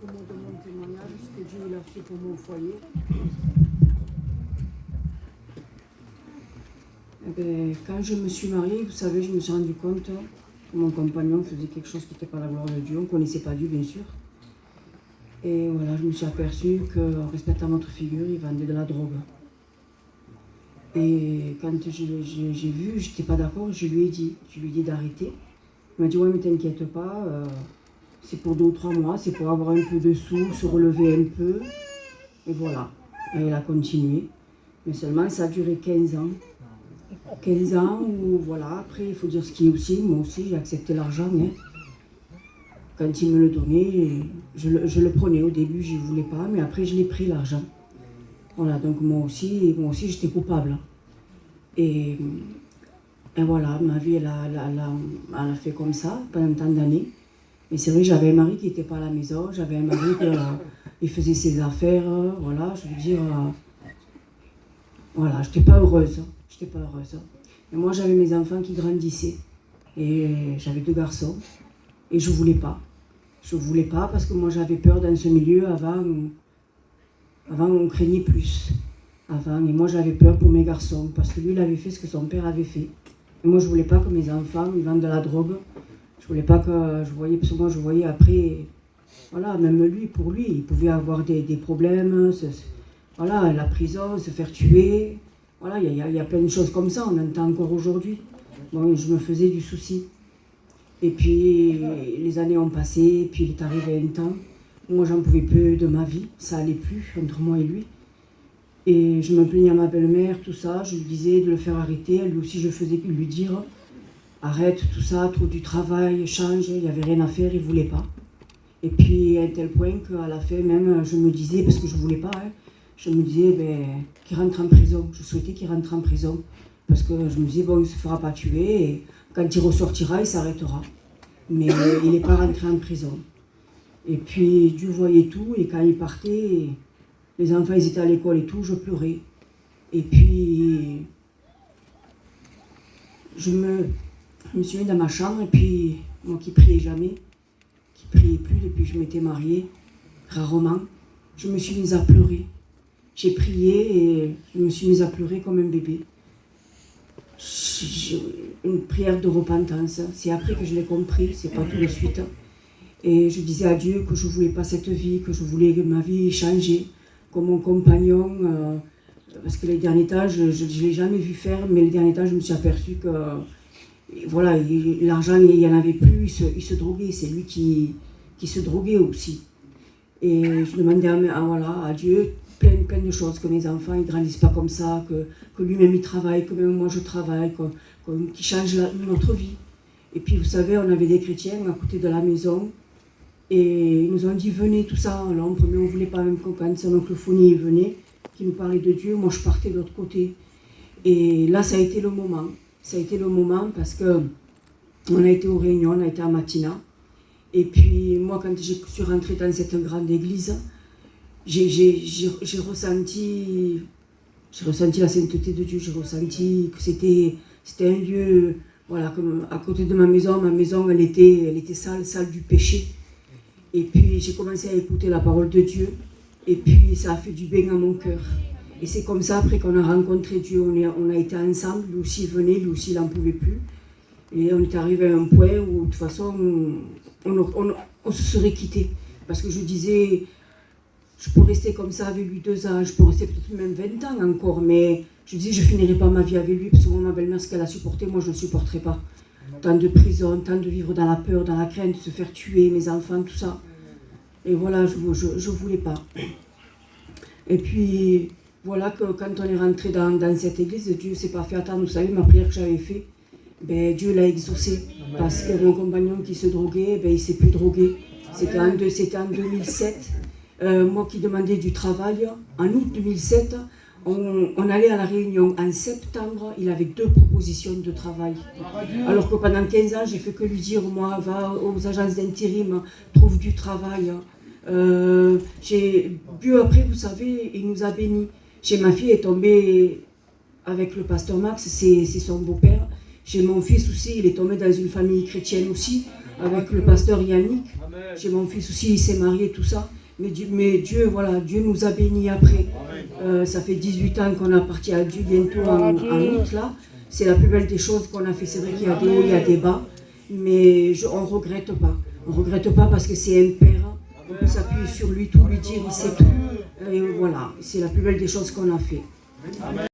quelques mots de mon témoignage, ce que Dieu il a fait pour mon foyer. Quand je me suis mariée, vous savez, je me suis rendu compte que mon compagnon faisait quelque chose qui n'était pas la gloire de Dieu. On ne connaissait pas Dieu, bien sûr. Et voilà, je me suis aperçue qu'en respectant notre figure, il vendait de la drogue. Et quand j'ai vu, je n'étais pas d'accord, je lui ai dit d'arrêter. Il m'a dit, ouais, mais t'inquiète pas, c'est pour 2 ou 3 mois, c'est pour avoir un peu de sous, se relever un peu. Et voilà. Et il a continué. Mais seulement, ça a duré 15 ans. 15 ans où, voilà, après, il faut dire ce qui est aussi. Moi aussi, j'ai accepté l'argent. Hein. Quand il me le donnait, je le prenais. Au début, je ne voulais pas, mais après, je l'ai pris, l'argent. Voilà, donc moi aussi j'étais coupable. Et voilà, ma vie, elle a fait comme ça pendant tant d'années. Et c'est vrai que j'avais un mari qui n'était pas à la maison, j'avais un mari qui faisait ses affaires, voilà, je veux dire, voilà, j'étais pas heureuse. Mais moi, j'avais mes enfants qui grandissaient. Et j'avais 2 garçons. Et je voulais pas. Je voulais pas parce que moi, j'avais peur dans ce milieu avant, on craignait plus. Et moi, j'avais peur pour mes garçons, parce que lui, il avait fait ce que son père avait fait. Et moi, je voulais pas que mes enfants, ils vendent de la drogue. Je voulais pas que parce que moi, je voyais après, voilà, même lui, pour lui, il pouvait avoir des problèmes, voilà, la prison, se faire tuer. Voilà, il y a plein de choses comme ça, on entend encore aujourd'hui. Bon, je me faisais du souci. Et puis, les années ont passé, et puis il est arrivé un temps. Moi, j'en pouvais plus de ma vie, ça allait plus entre moi et lui. Et je me plaignais à ma belle-mère, tout ça, je lui disais de le faire arrêter. Lui aussi, je faisais lui dire arrête tout ça, trop du travail, change, il n'y avait rien à faire, il ne voulait pas. Et puis, à un tel point qu'à la fin, même, je me disais, parce que je ne voulais pas, je me disais qu'il rentre en prison. Je souhaitais qu'il rentre en prison. Parce que je me disais, bon, il ne se fera pas tuer, et quand il ressortira, il s'arrêtera. Mais il n'est pas rentré en prison. Et puis, Dieu voyait tout, et quand il partait, les enfants, ils étaient à l'école et tout, je pleurais. Et puis, je me suis mis dans ma chambre, et puis, moi qui priais jamais, qui priais plus depuis que je m'étais mariée, rarement, je me suis mise à pleurer. J'ai prié et je me suis mise à pleurer comme un bébé. Une prière de repentance. C'est après que je l'ai compris, c'est pas tout de suite. Et je disais à Dieu que je voulais pas cette vie, que je voulais que ma vie change. Comme mon compagnon, parce que les derniers temps, je ne l'ai jamais vu faire, mais les derniers temps, je me suis aperçue que, voilà, l'argent, il n'y en avait plus, il se droguait, c'est lui qui se droguait aussi. Et je demandais à Dieu plein de choses, que mes enfants ne grandissent pas comme ça, que lui-même il travaille, que même moi je travaille, qu'il change notre vie. Et puis vous savez, on avait des chrétiens à côté de la maison, et ils nous ont dit venez tout ça. Alors en premier on ne voulait pas, même quand son oncle Fournier venait, qui nous parlait de Dieu, moi je partais de l'autre côté. Et là ça a été le moment. Ça a été le moment parce que on a été aux réunions, on a été à Matina. Et puis moi quand je suis rentrée dans cette grande église, j'ai ressenti la sainteté de Dieu, j'ai ressenti que c'était un lieu, voilà, comme à côté de ma maison elle était sale du péché. Et puis j'ai commencé à écouter la parole de Dieu, et puis ça a fait du bien à mon cœur. Et c'est comme ça, après qu'on a rencontré Dieu, on a été ensemble, lui aussi venait, lui aussi il n'en pouvait plus. Et on est arrivé à un point où de toute façon on se serait quitté. Parce que je disais, je peux rester comme ça avec lui 2 ans, je peux rester peut-être même 20 ans encore, mais je disais, je finirai pas ma vie avec lui, parce que moi, ma belle-mère, ce qu'elle a supporté, moi, je ne supporterai pas. Tant de prison, tant de vivre dans la peur, dans la crainte, de se faire tuer, mes enfants, tout ça. Et voilà, je voulais pas. Et puis, voilà que quand on est rentré dans cette église, Dieu ne s'est pas fait attendre. Vous savez, ma prière que j'avais faite, Dieu l'a exaucée. Parce que mon compagnon qui se droguait, il ne s'est plus drogué. C'était en 2007. Moi qui demandais du travail, en août 2007, on allait à la réunion. En septembre, il avait 2 propositions de travail. Alors que pendant 15 ans, j'ai fait que lui dire, moi, va aux agences d'intérim, trouve du travail. Dieu après, vous savez, il nous a bénis. Ma fille est tombée avec le pasteur Max, c'est son beau-père. Mon fils aussi, il est tombé dans une famille chrétienne aussi. avec le pasteur Yannick. J'ai mon fils aussi, il s'est marié, tout ça. Mais Dieu, voilà, Dieu nous a bénis après. Ça fait 18 ans qu'on a parti à Dieu bientôt en août là. C'est la plus belle des choses qu'on a fait. C'est vrai qu'il y a des hauts, il y a des bas. Mais on ne regrette pas. On ne regrette pas parce que c'est un père. On peut s'appuyer sur lui, tout lui dire, il sait tout. Et voilà, c'est la plus belle des choses qu'on a fait.